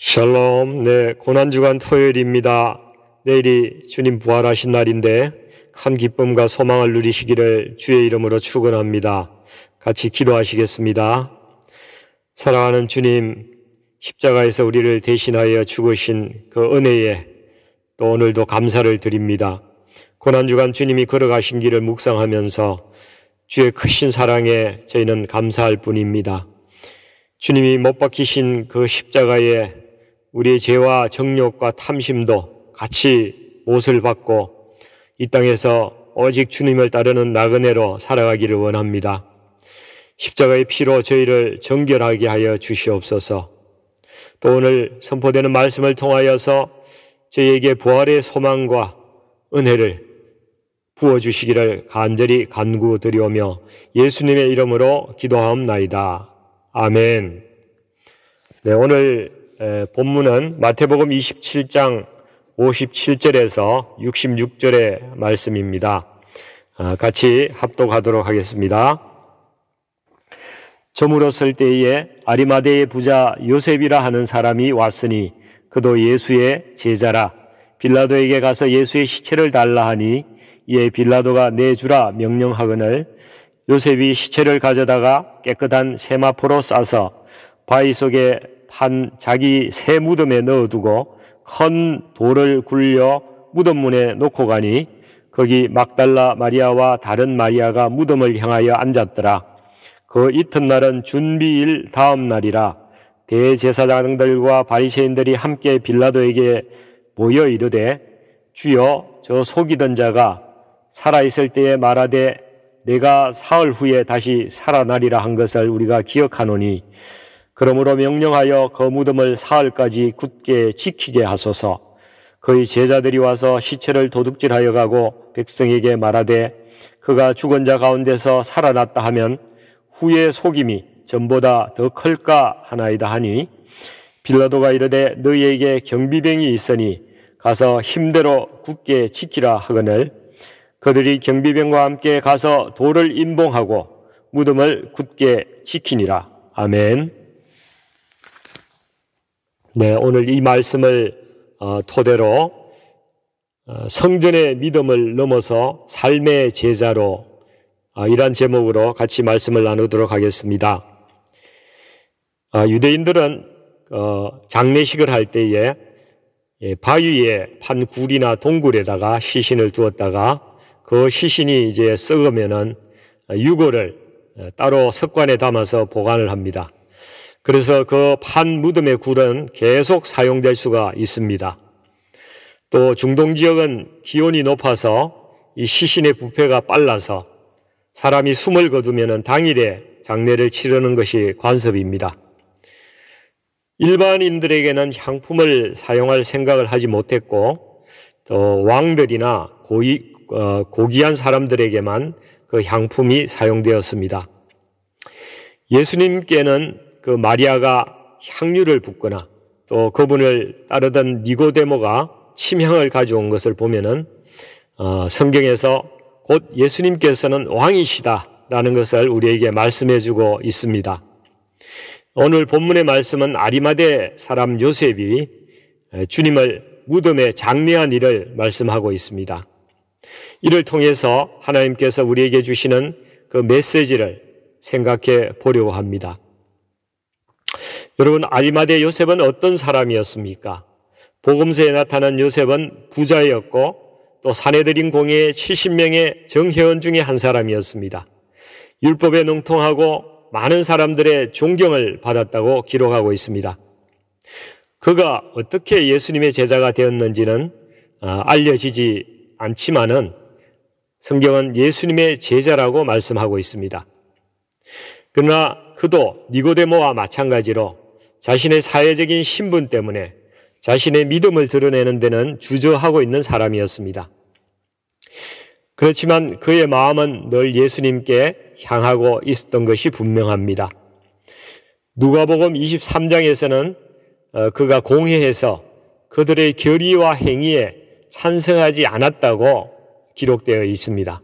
샬롬. 네, 고난주간 토요일입니다. 내일이 주님 부활하신 날인데 큰 기쁨과 소망을 누리시기를 주의 이름으로 축원합니다. 같이 기도하시겠습니다. 사랑하는 주님, 십자가에서 우리를 대신하여 죽으신 그 은혜에 또 오늘도 감사를 드립니다. 고난주간 주님이 걸어가신 길을 묵상하면서 주의 크신 사랑에 저희는 감사할 뿐입니다. 주님이 못 박히신 그 십자가에 우리의 죄와 정욕과 탐심도 같이 못을 받고 이 땅에서 오직 주님을 따르는 나그네로 살아가기를 원합니다. 십자가의 피로 저희를 정결하게 하여 주시옵소서. 또 오늘 선포되는 말씀을 통하여서 저희에게 부활의 소망과 은혜를 부어주시기를 간절히 간구드리오며 예수님의 이름으로 기도하옵나이다. 아멘. 네, 오늘 본문은 마태복음 27장 57절에서 66절의 말씀입니다. 같이 합독하도록 하겠습니다. 저물어 설 때에 아리마대의 부자 요셉이라 하는 사람이 왔으니 그도 예수의 제자라. 빌라도에게 가서 예수의 시체를 달라 하니 이에 빌라도가 내주라 명령하거늘 요셉이 시체를 가져다가 깨끗한 세마포로 싸서 바위 속에 판 자기 새 무덤에 넣어두고 큰 돌을 굴려 무덤 문에 놓고 가니 거기 막달라 마리아와 다른 마리아가 무덤을 향하여 앉았더라. 그 이튿날은 준비일 다음 날이라. 대제사장들과 바리새인들이 함께 빌라도에게 모여 이르되 주여, 저 속이던 자가 살아있을 때에 말하되 내가 사흘 후에 다시 살아나리라 한 것을 우리가 기억하노니 그러므로 명령하여 그 무덤을 사흘까지 굳게 지키게 하소서. 그의 제자들이 와서 시체를 도둑질하여 가고 백성에게 말하되 그가 죽은 자 가운데서 살아났다 하면 후의 속임이 전보다 더 클까 하나이다 하니 빌라도가 이르되 너희에게 경비병이 있으니 가서 힘대로 굳게 지키라 하거늘 그들이 경비병과 함께 가서 돌을 임봉하고 무덤을 굳게 지키니라. 아멘. 네, 오늘 이 말씀을 토대로 성전의 믿음을 넘어서 삶의 제자로 이란 제목으로 같이 말씀을 나누도록 하겠습니다. 유대인들은 장례식을 할 때에 바위에 판 굴이나 동굴에다가 시신을 두었다가 그 시신이 이제 썩으면은 유골을 따로 석관에 담아서 보관을 합니다. 그래서 그 판 무덤의 굴은 계속 사용될 수가 있습니다. 또 중동 지역은 기온이 높아서 이 시신의 부패가 빨라서 사람이 숨을 거두면 당일에 장례를 치르는 것이 관습입니다. 일반인들에게는 향품을 사용할 생각을 하지 못했고 또 왕들이나 고귀한 사람들에게만 그 향품이 사용되었습니다. 예수님께는 그 마리아가 향유를 붓거나 또 그분을 따르던 니고데모가 침향을 가져온 것을 보면은 성경에서 곧 예수님께서는 왕이시다라는 것을 우리에게 말씀해주고 있습니다. 오늘 본문의 말씀은 아리마대 사람 요셉이 주님을 무덤에 장례한 일을 말씀하고 있습니다. 이를 통해서 하나님께서 우리에게 주시는 그 메시지를 생각해 보려고 합니다. 여러분, 아리마대 요셉은 어떤 사람이었습니까? 복음서에 나타난 요셉은 부자였고 또 산헤드린 공회의 70명의 정회원 중에 한 사람이었습니다. 율법에 능통하고 많은 사람들의 존경을 받았다고 기록하고 있습니다. 그가 어떻게 예수님의 제자가 되었는지는 알려지지 않지만은 성경은 예수님의 제자라고 말씀하고 있습니다. 그러나 그도 니고데모와 마찬가지로 자신의 사회적인 신분 때문에 자신의 믿음을 드러내는 데는 주저하고 있는 사람이었습니다. 그렇지만 그의 마음은 늘 예수님께 향하고 있었던 것이 분명합니다. 누가복음 23장에서는 그가 공회에서 그들의 결의와 행위에 찬성하지 않았다고 기록되어 있습니다.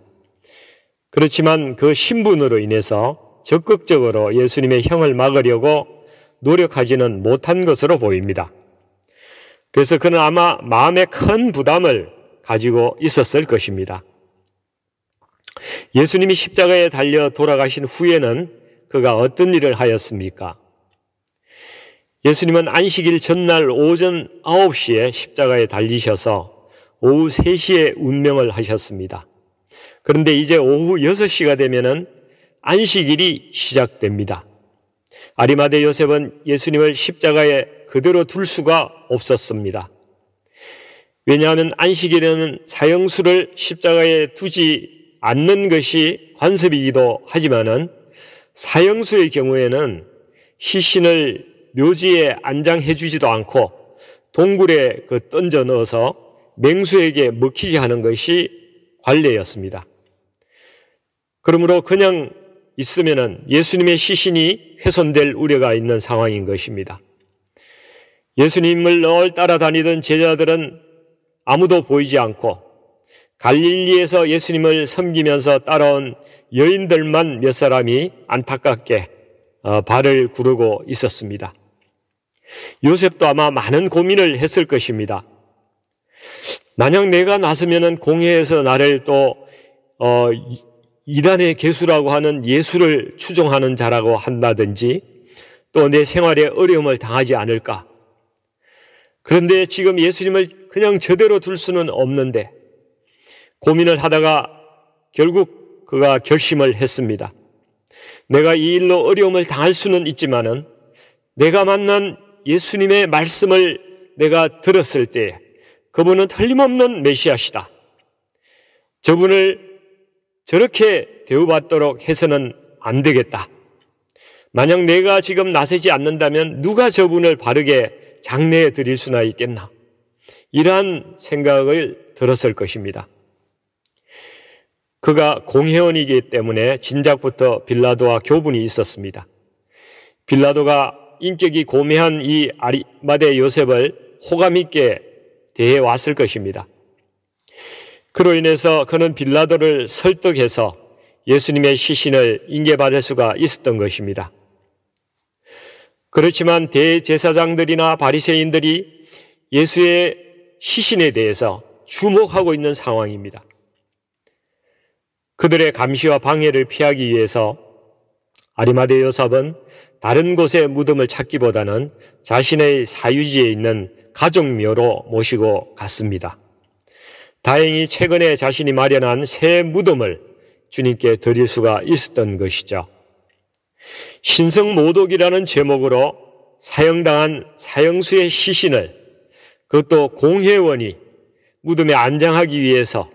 그렇지만 그 신분으로 인해서 적극적으로 예수님의 형을 막으려고 노력하지는 못한 것으로 보입니다. 그래서 그는 아마 마음에 큰 부담을 가지고 있었을 것입니다. 예수님이 십자가에 달려 돌아가신 후에는 그가 어떤 일을 하였습니까? 예수님은 안식일 전날 오전 9시에 십자가에 달리셔서 오후 3시에 운명을 하셨습니다. 그런데 이제 오후 6시가 되면은 안식일이 시작됩니다. 아리마대 요셉은 예수님을 십자가에 그대로 둘 수가 없었습니다. 왜냐하면 안식일에는 사형수를 십자가에 두지 않는 것이 관습이기도 하지만은 사형수의 경우에는 시신을 묘지에 안장해 주지도 않고 동굴에 던져 넣어서 맹수에게 먹히게 하는 것이 관례였습니다. 그러므로 그냥 있으면은 예수님의 시신이 훼손될 우려가 있는 상황인 것입니다. 예수님을 늘 따라다니던 제자들은 아무도 보이지 않고 갈릴리에서 예수님을 섬기면서 따라온 여인들만 몇 사람이 안타깝게 발을 구르고 있었습니다. 요셉도 아마 많은 고민을 했을 것입니다. 만약 내가 나서면은 공회에서 나를 또 이단의 개수라고 하는 예수를 추종하는 자라고 한다든지 또 내 생활에 어려움을 당하지 않을까. 그런데 지금 예수님을 그냥 저대로 둘 수는 없는데 고민을 하다가 결국 그가 결심을 했습니다. 내가 이 일로 어려움을 당할 수는 있지만은 내가 만난 예수님의 말씀을 내가 들었을 때 그분은 틀림없는 메시아시다. 저분을 저렇게 대우받도록 해서는 안 되겠다. 만약 내가 지금 나서지 않는다면 누가 저분을 바르게 장례해 드릴 수나 있겠나. 이러한 생각을 들었을 것입니다. 그가 공회원이기 때문에 진작부터 빌라도와 교분이 있었습니다. 빌라도가 인격이 고매한 이 아리마대 요셉을 호감 있게 대해 왔을 것입니다. 그로 인해서 그는 빌라도를 설득해서 예수님의 시신을 인계받을 수가 있었던 것입니다. 그렇지만 대제사장들이나 바리새인들이 예수의 시신에 대해서 주목하고 있는 상황입니다. 그들의 감시와 방해를 피하기 위해서 아리마대 요셉은 다른 곳에 무덤을 찾기보다는 자신의 사유지에 있는 가족묘로 모시고 갔습니다. 다행히 최근에 자신이 마련한 새 무덤을 주님께 드릴 수가 있었던 것이죠. 신성모독이라는 제목으로 사형당한 사형수의 시신을 그것도 공회원이 무덤에 안장하기 위해서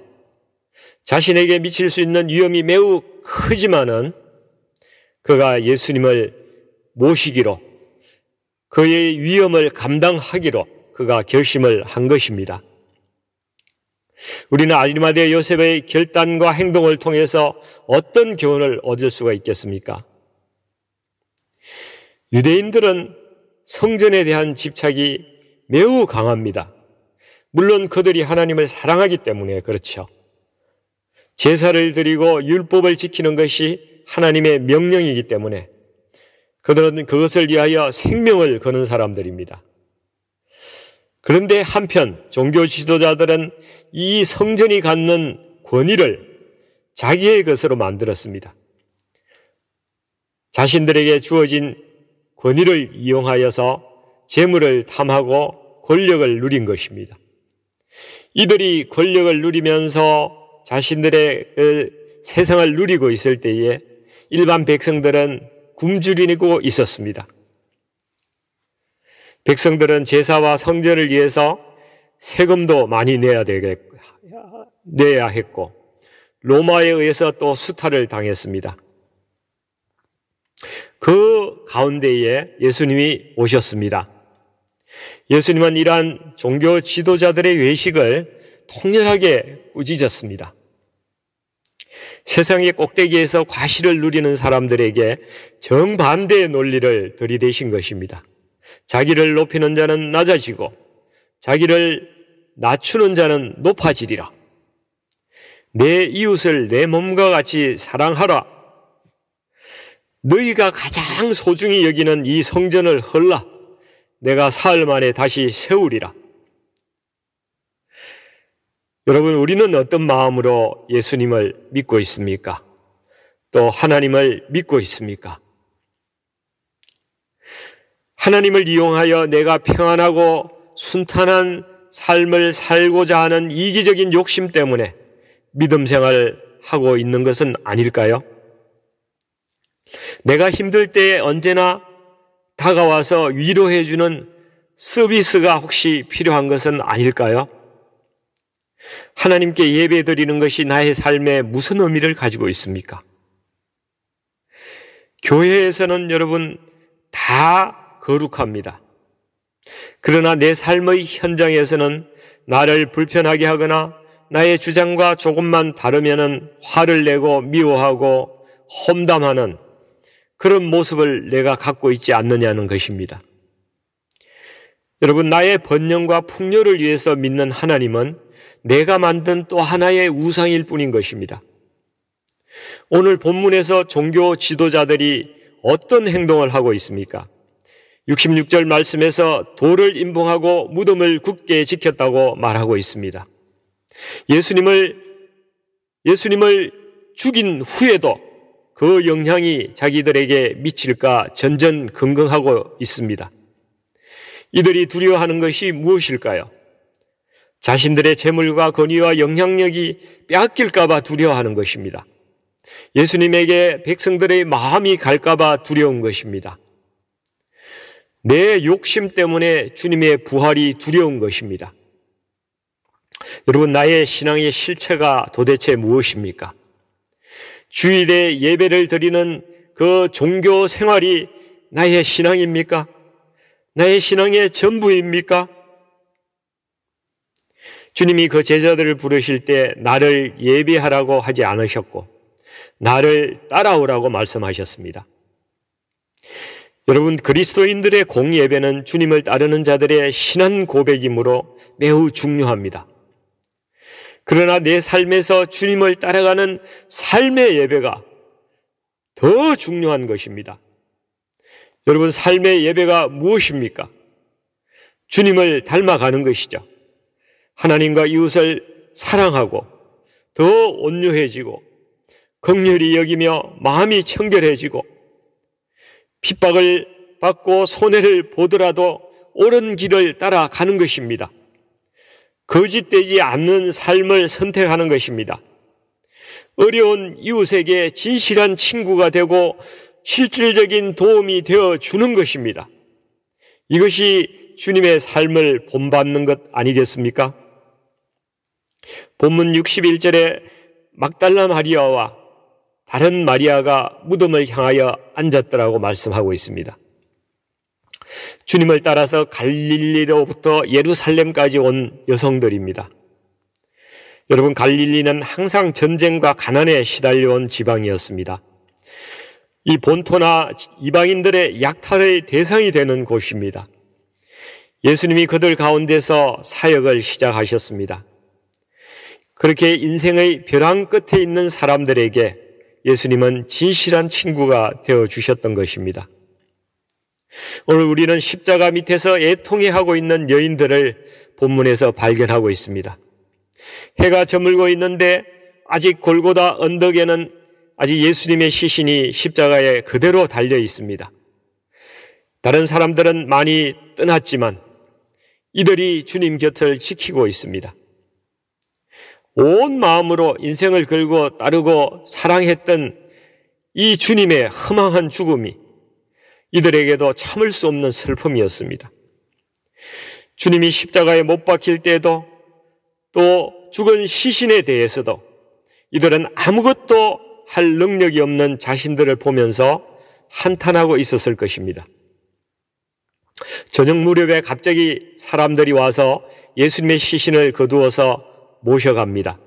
자신에게 미칠 수 있는 위험이 매우 크지만은 그가 예수님을 모시기로 그의 위험을 감당하기로 그가 결심을 한 것입니다. 우리는 아리마대 요셉의 결단과 행동을 통해서 어떤 교훈을 얻을 수가 있겠습니까? 유대인들은 성전에 대한 집착이 매우 강합니다. 물론 그들이 하나님을 사랑하기 때문에 그렇죠. 제사를 드리고 율법을 지키는 것이 하나님의 명령이기 때문에 그들은 그것을 위하여 생명을 거는 사람들입니다. 그런데 한편 종교 지도자들은 이 성전이 갖는 권위를 자기의 것으로 만들었습니다. 자신들에게 주어진 권위를 이용하여서 재물을 탐하고 권력을 누린 것입니다. 이들이 권력을 누리면서 자신들의 세상을 누리고 있을 때에 일반 백성들은 굶주리고 있었습니다. 백성들은 제사와 성전을 위해서 세금도 많이 내야 했고 로마에 의해서 또 수탈을 당했습니다. 그 가운데에 예수님이 오셨습니다. 예수님은 이러한 종교 지도자들의 외식을 통렬하게 꾸짖었습니다. 세상의 꼭대기에서 과실을 누리는 사람들에게 정반대의 논리를 들이대신 것입니다. 자기를 높이는 자는 낮아지고 자기를 낮추는 자는 높아지리라. 내 이웃을 내 몸과 같이 사랑하라. 너희가 가장 소중히 여기는 이 성전을 헐라. 내가 사흘 만에 다시 세우리라. 여러분, 우리는 어떤 마음으로 예수님을 믿고 있습니까? 또 하나님을 믿고 있습니까? 하나님을 이용하여 내가 평안하고 순탄한 삶을 살고자 하는 이기적인 욕심 때문에 믿음 생활을 하고 있는 것은 아닐까요? 내가 힘들 때에 언제나 다가와서 위로해주는 서비스가 혹시 필요한 것은 아닐까요? 하나님께 예배드리는 것이 나의 삶에 무슨 의미를 가지고 있습니까? 교회에서는 여러분 다 거룩합니다. 그러나 내 삶의 현장에서는 나를 불편하게 하거나 나의 주장과 조금만 다르면은 화를 내고 미워하고 험담하는 그런 모습을 내가 갖고 있지 않느냐는 것입니다. 여러분, 나의 번영과 풍요를 위해서 믿는 하나님은 내가 만든 또 하나의 우상일 뿐인 것입니다. 오늘 본문에서 종교 지도자들이 어떤 행동을 하고 있습니까? 66절 말씀에서 돌을 임봉하고 무덤을 굳게 지켰다고 말하고 있습니다. 예수님을 죽인 후에도 그 영향이 자기들에게 미칠까 전전긍긍하고 있습니다. 이들이 두려워하는 것이 무엇일까요? 자신들의 재물과 권위와 영향력이 빼앗길까 봐 두려워하는 것입니다. 예수님에게 백성들의 마음이 갈까 봐 두려운 것입니다. 내 욕심 때문에 주님의 부활이 두려운 것입니다. 여러분, 나의 신앙의 실체가 도대체 무엇입니까? 주일에 예배를 드리는 그 종교 생활이 나의 신앙입니까? 나의 신앙의 전부입니까? 주님이 그 제자들을 부르실 때 나를 예배하라고 하지 않으셨고 나를 따라오라고 말씀하셨습니다. 여러분, 그리스도인들의 공예배는 주님을 따르는 자들의 신앙 고백이므로 매우 중요합니다. 그러나 내 삶에서 주님을 따라가는 삶의 예배가 더 중요한 것입니다. 여러분, 삶의 예배가 무엇입니까? 주님을 닮아가는 것이죠. 하나님과 이웃을 사랑하고 더 온유해지고 긍휼히 여기며 마음이 청결해지고 핍박을 받고 손해를 보더라도 옳은 길을 따라가는 것입니다. 거짓되지 않는 삶을 선택하는 것입니다. 어려운 이웃에게 진실한 친구가 되고 실질적인 도움이 되어 주는 것입니다. 이것이 주님의 삶을 본받는 것 아니겠습니까? 본문 61절에 막달라 마리아와 다른 마리아가 무덤을 향하여 앉았더라고 말씀하고 있습니다. 주님을 따라서 갈릴리로부터 예루살렘까지 온 여성들입니다. 여러분, 갈릴리는 항상 전쟁과 가난에 시달려온 지방이었습니다. 이 본토나 이방인들의 약탈의 대상이 되는 곳입니다. 예수님이 그들 가운데서 사역을 시작하셨습니다. 그렇게 인생의 벼랑 끝에 있는 사람들에게 예수님은 진실한 친구가 되어주셨던 것입니다. 오늘 우리는 십자가 밑에서 애통해하고 있는 여인들을 본문에서 발견하고 있습니다. 해가 저물고 있는데 아직 골고다 언덕에는 아직 예수님의 시신이 십자가에 그대로 달려 있습니다. 다른 사람들은 많이 떠났지만 이들이 주님 곁을 지키고 있습니다. 온 마음으로 인생을 걸고 따르고 사랑했던 이 주님의 허망한 죽음이 이들에게도 참을 수 없는 슬픔이었습니다. 주님이 십자가에 못 박힐 때도 또 죽은 시신에 대해서도 이들은 아무것도 할 능력이 없는 자신들을 보면서 한탄하고 있었을 것입니다. 저녁 무렵에 갑자기 사람들이 와서 예수님의 시신을 거두어서 모셔갑니다.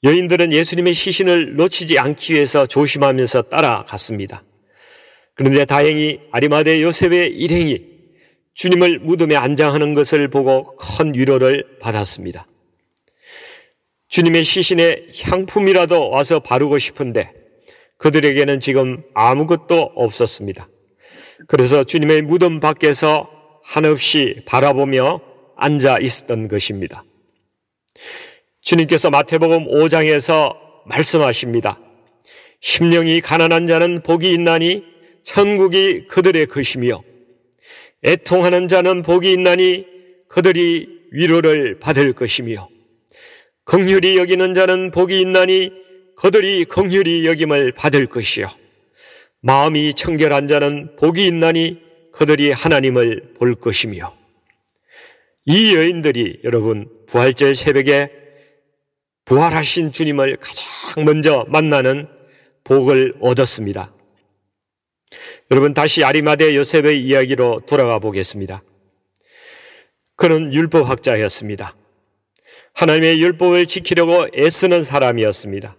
여인들은 예수님의 시신을 놓치지 않기 위해서 조심하면서 따라갔습니다. 그런데 다행히 아리마대 요셉의 일행이 주님을 무덤에 안장하는 것을 보고 큰 위로를 받았습니다. 주님의 시신에 향품이라도 와서 바르고 싶은데 그들에게는 지금 아무것도 없었습니다. 그래서 주님의 무덤 밖에서 한없이 바라보며 앉아 있었던 것입니다. 주님께서 마태복음 5장에서 말씀하십니다. 심령이 가난한 자는 복이 있나니 천국이 그들의 것이며 애통하는 자는 복이 있나니 그들이 위로를 받을 것이며 긍휼히 여기는 자는 복이 있나니 그들이 긍휼히 여김을 받을 것이요 마음이 청결한 자는 복이 있나니 그들이 하나님을 볼 것이며. 이 여인들이 여러분 부활절 새벽에 부활하신 주님을 가장 먼저 만나는 복을 얻었습니다. 여러분 다시 아리마대 요셉의 이야기로 돌아가 보겠습니다. 그는 율법학자였습니다. 하나님의 율법을 지키려고 애쓰는 사람이었습니다.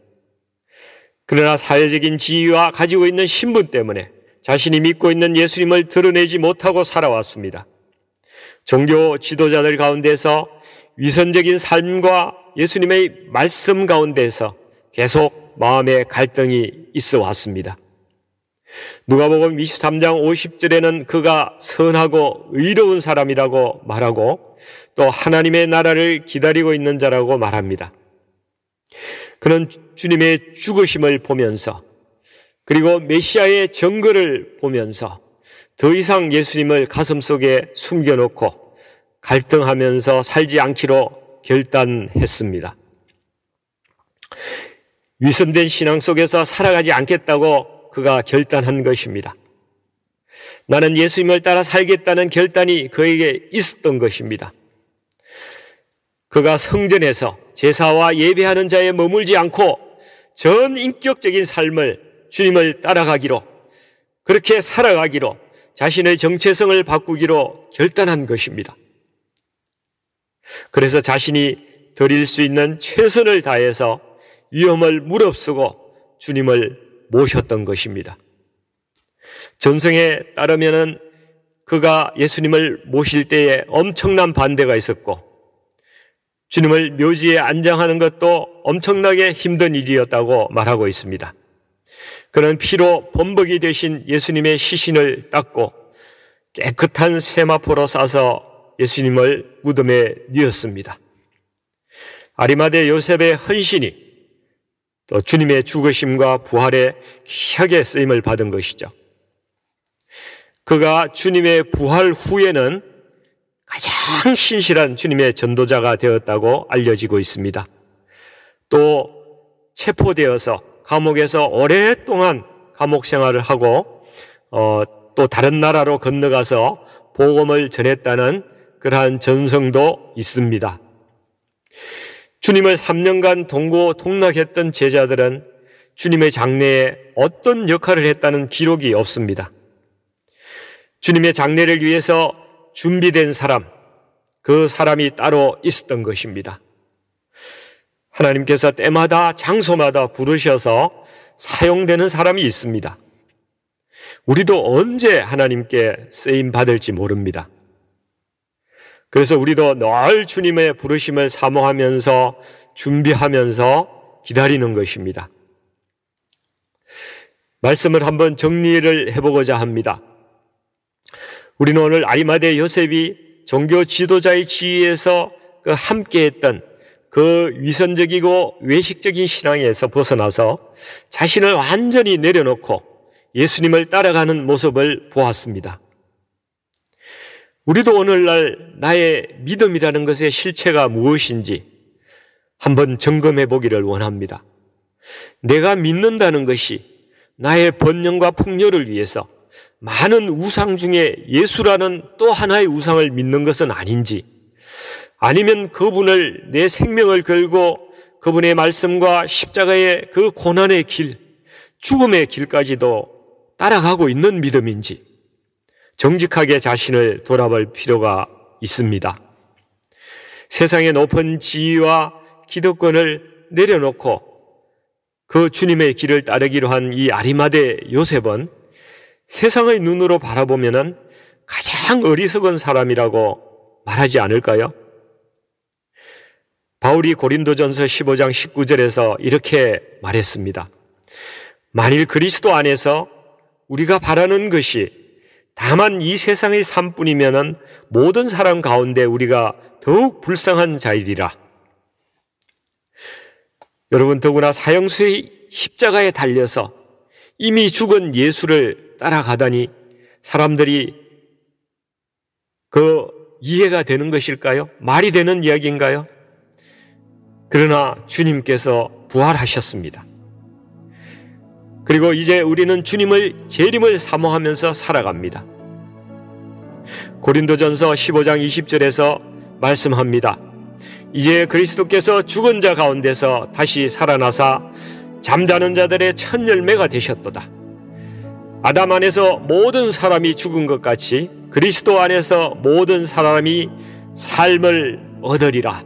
그러나 사회적인 지위와 가지고 있는 신분 때문에 자신이 믿고 있는 예수님을 드러내지 못하고 살아왔습니다. 종교 지도자들 가운데서 위선적인 삶과 예수님의 말씀 가운데서 계속 마음의 갈등이 있어 왔습니다. 누가복음 23장 50절에는 그가 선하고 의로운 사람이라고 말하고 또 하나님의 나라를 기다리고 있는 자라고 말합니다. 그는 주님의 죽으심을 보면서 그리고 메시아의 증거를 보면서 더 이상 예수님을 가슴속에 숨겨놓고 갈등하면서 살지 않기로 결단했습니다. 위선된 신앙 속에서 살아가지 않겠다고 그가 결단한 것입니다. 나는 예수님을 따라 살겠다는 결단이 그에게 있었던 것입니다. 그가 성전에서 제사와 예배하는 자에 머물지 않고 전 인격적인 삶을 주님을 따라가기로, 그렇게 살아가기로 자신의 정체성을 바꾸기로 결단한 것입니다. 그래서 자신이 드릴 수 있는 최선을 다해서 위험을 무릅쓰고 주님을 모셨던 것입니다. 전성에 따르면은 그가 예수님을 모실 때에 엄청난 반대가 있었고 주님을 묘지에 안장하는 것도 엄청나게 힘든 일이었다고 말하고 있습니다. 그는 피로 범벅이 되신 예수님의 시신을 닦고 깨끗한 세마포로 싸서 예수님을 무덤에 뉘었습니다. 아리마대 요셉의 헌신이 또 주님의 죽으심과 부활에 귀하게 쓰임을 받은 것이죠. 그가 주님의 부활 후에는 가장 신실한 주님의 전도자가 되었다고 알려지고 있습니다. 또 체포되어서 감옥에서 오랫동안 감옥 생활을 하고 또 다른 나라로 건너가서 복음을 전했다는 그러한 전성도 있습니다. 주님을 3년간 동고동락했던 제자들은 주님의 장례에 어떤 역할을 했다는 기록이 없습니다. 주님의 장례를 위해서 준비된 사람, 그 사람이 따로 있었던 것입니다. 하나님께서 때마다 장소마다 부르셔서 사용되는 사람이 있습니다. 우리도 언제 하나님께 쓰임 받을지 모릅니다. 그래서 우리도 늘 주님의 부르심을 사모하면서 준비하면서 기다리는 것입니다. 말씀을 한번 정리를 해보고자 합니다. 우리는 오늘 아리마대 요셉이 종교 지도자의 지위에서 함께했던 그 위선적이고 외식적인 신앙에서 벗어나서 자신을 완전히 내려놓고 예수님을 따라가는 모습을 보았습니다. 우리도 오늘날 나의 믿음이라는 것의 실체가 무엇인지 한번 점검해 보기를 원합니다. 내가 믿는다는 것이 나의 번영과 풍요를 위해서 많은 우상 중에 예수라는 또 하나의 우상을 믿는 것은 아닌지, 아니면 그분을 내 생명을 걸고 그분의 말씀과 십자가의 그 고난의 길, 죽음의 길까지도 따라가고 있는 믿음인지 정직하게 자신을 돌아볼 필요가 있습니다. 세상의 높은 지위와 기득권을 내려놓고 그 주님의 길을 따르기로 한 이 아리마대 요셉은 세상의 눈으로 바라보면은 가장 어리석은 사람이라고 말하지 않을까요? 바울이 고린도전서 15장 19절에서 이렇게 말했습니다. 만일 그리스도 안에서 우리가 바라는 것이 다만 이 세상의 삶뿐이면은 모든 사람 가운데 우리가 더욱 불쌍한 자이리라. 여러분, 더구나 사형수의 십자가에 달려서 이미 죽은 예수를 따라가다니 사람들이 이해가 되는 것일까요? 말이 되는 이야기인가요? 그러나 주님께서 부활하셨습니다. 그리고 이제 우리는 주님을 재림을 사모하면서 살아갑니다. 고린도전서 15장 20절에서 말씀합니다. 이제 그리스도께서 죽은 자 가운데서 다시 살아나사 잠자는 자들의 첫 열매가 되셨도다. 아담 안에서 모든 사람이 죽은 것 같이 그리스도 안에서 모든 사람이 삶을 얻으리라.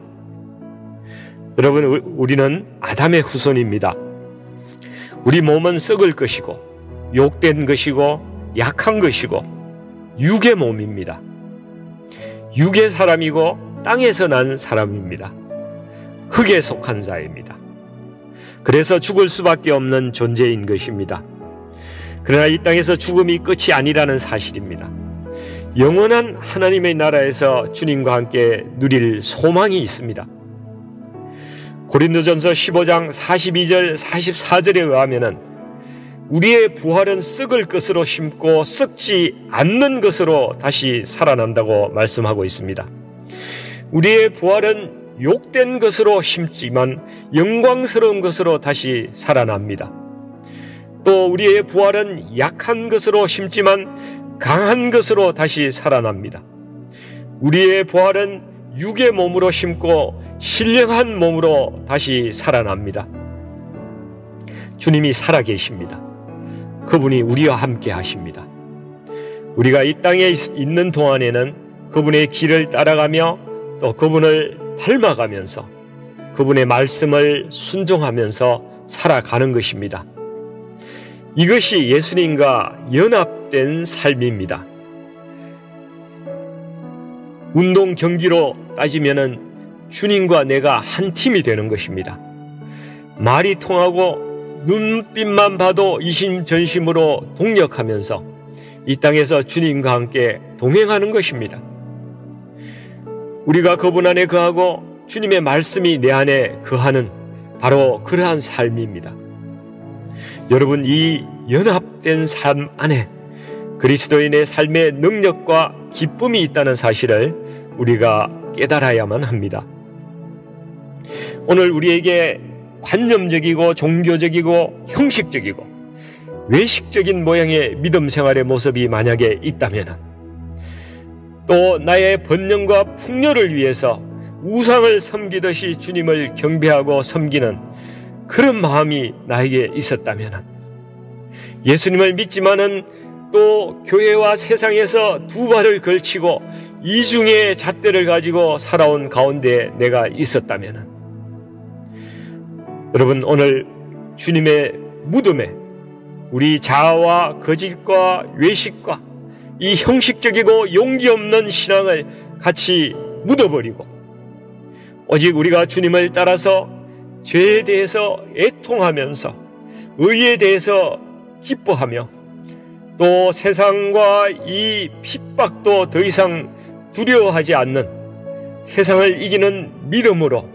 여러분, 우리는 아담의 후손입니다. 우리 몸은 썩을 것이고 욕된 것이고 약한 것이고 육의 몸입니다. 육의 사람이고 땅에서 난 사람입니다. 흙에 속한 자입니다. 그래서 죽을 수밖에 없는 존재인 것입니다. 그러나 이 땅에서 죽음이 끝이 아니라는 사실입니다. 영원한 하나님의 나라에서 주님과 함께 누릴 소망이 있습니다. 고린도전서 15장 42절 44절에 의하면 우리의 부활은 썩을 것으로 심고 썩지 않는 것으로 다시 살아난다고 말씀하고 있습니다. 우리의 부활은 욕된 것으로 심지만 영광스러운 것으로 다시 살아납니다. 또 우리의 부활은 약한 것으로 심지만 강한 것으로 다시 살아납니다. 우리의 부활은 육의 몸으로 심고 신령한 몸으로 다시 살아납니다. 주님이 살아계십니다. 그분이 우리와 함께 하십니다. 우리가 이 땅에 있는 동안에는 그분의 길을 따라가며 또 그분을 닮아가면서 그분의 말씀을 순종하면서 살아가는 것입니다. 이것이 예수님과 연합된 삶입니다. 운동 경기로 따지면은 주님과 내가 한 팀이 되는 것입니다. 말이 통하고 눈빛만 봐도 이심전심으로 동력하면서 이 땅에서 주님과 함께 동행하는 것입니다. 우리가 그분 안에 거하고 주님의 말씀이 내 안에 거하는 바로 그러한 삶입니다. 여러분, 이 연합된 삶 안에 그리스도인의 삶의 능력과 기쁨이 있다는 사실을 우리가 깨달아야만 합니다. 오늘 우리에게 관념적이고 종교적이고 형식적이고 외식적인 모양의 믿음 생활의 모습이 만약에 있다면, 또 나의 번영과 풍요를 위해서 우상을 섬기듯이 주님을 경배하고 섬기는 그런 마음이 나에게 있었다면, 예수님을 믿지만은 또 교회와 세상에서 두 발을 걸치고 이중의 잣대를 가지고 살아온 가운데 내가 있었다면, 여러분, 오늘 주님의 무덤에 우리 자아와 거짓과 외식과 이 형식적이고 용기 없는 신앙을 같이 묻어버리고 오직 우리가 주님을 따라서 죄에 대해서 애통하면서 의에 대해서 기뻐하며 또 세상과 이 핍박도 더 이상 두려워하지 않는 세상을 이기는 믿음으로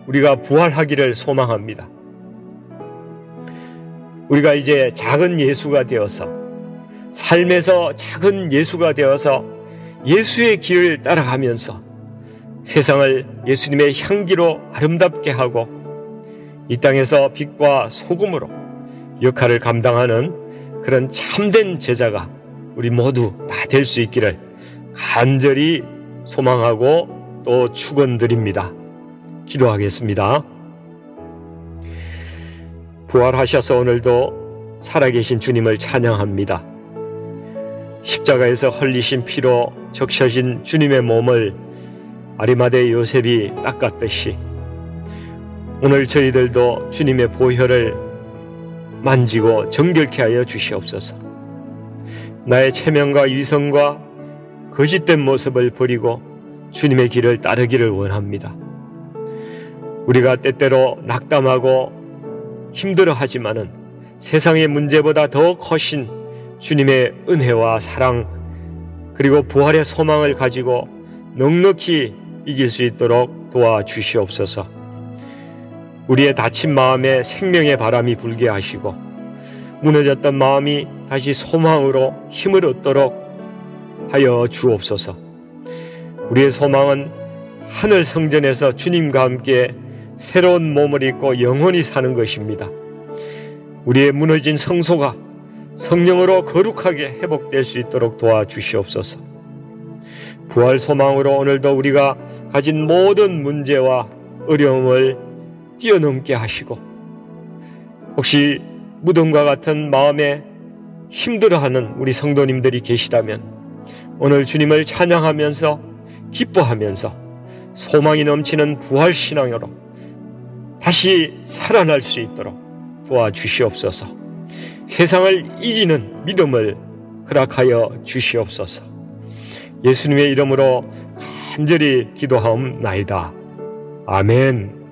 우리가 부활하기를 소망합니다. 우리가 이제 작은 예수가 되어서, 삶에서 작은 예수가 되어서 예수의 길을 따라가면서 세상을 예수님의 향기로 아름답게 하고 이 땅에서 빛과 소금으로 역할을 감당하는 그런 참된 제자가 우리 모두 다 될 수 있기를 간절히 소망하고 또 축원드립니다. 기도하겠습니다. 부활하셔서 오늘도 살아계신 주님을 찬양합니다. 십자가에서 흘리신 피로 적셔진 주님의 몸을 아리마대 요셉이 닦았듯이 오늘 저희들도 주님의 보혈을 만지고 정결케 하여 주시옵소서. 나의 체면과 위선과 거짓된 모습을 버리고 주님의 길을 따르기를 원합니다. 우리가 때때로 낙담하고 힘들어하지만은 세상의 문제보다 더 커신 주님의 은혜와 사랑 그리고 부활의 소망을 가지고 넉넉히 이길 수 있도록 도와주시옵소서. 우리의 다친 마음에 생명의 바람이 불게 하시고 무너졌던 마음이 다시 소망으로 힘을 얻도록 하여 주옵소서. 우리의 소망은 하늘 성전에서 주님과 함께 새로운 몸을 입고 영원히 사는 것입니다. 우리의 무너진 성소가 성령으로 거룩하게 회복될 수 있도록 도와주시옵소서. 부활 소망으로 오늘도 우리가 가진 모든 문제와 어려움을 뛰어넘게 하시고, 혹시 무덤과 같은 마음에 힘들어하는 우리 성도님들이 계시다면 오늘 주님을 찬양하면서 기뻐하면서 소망이 넘치는 부활신앙으로 다시 살아날 수 있도록 도와주시옵소서. 세상을 이기는 믿음을 허락하여 주시옵소서. 예수님의 이름으로 간절히 기도하옵나이다. 아멘.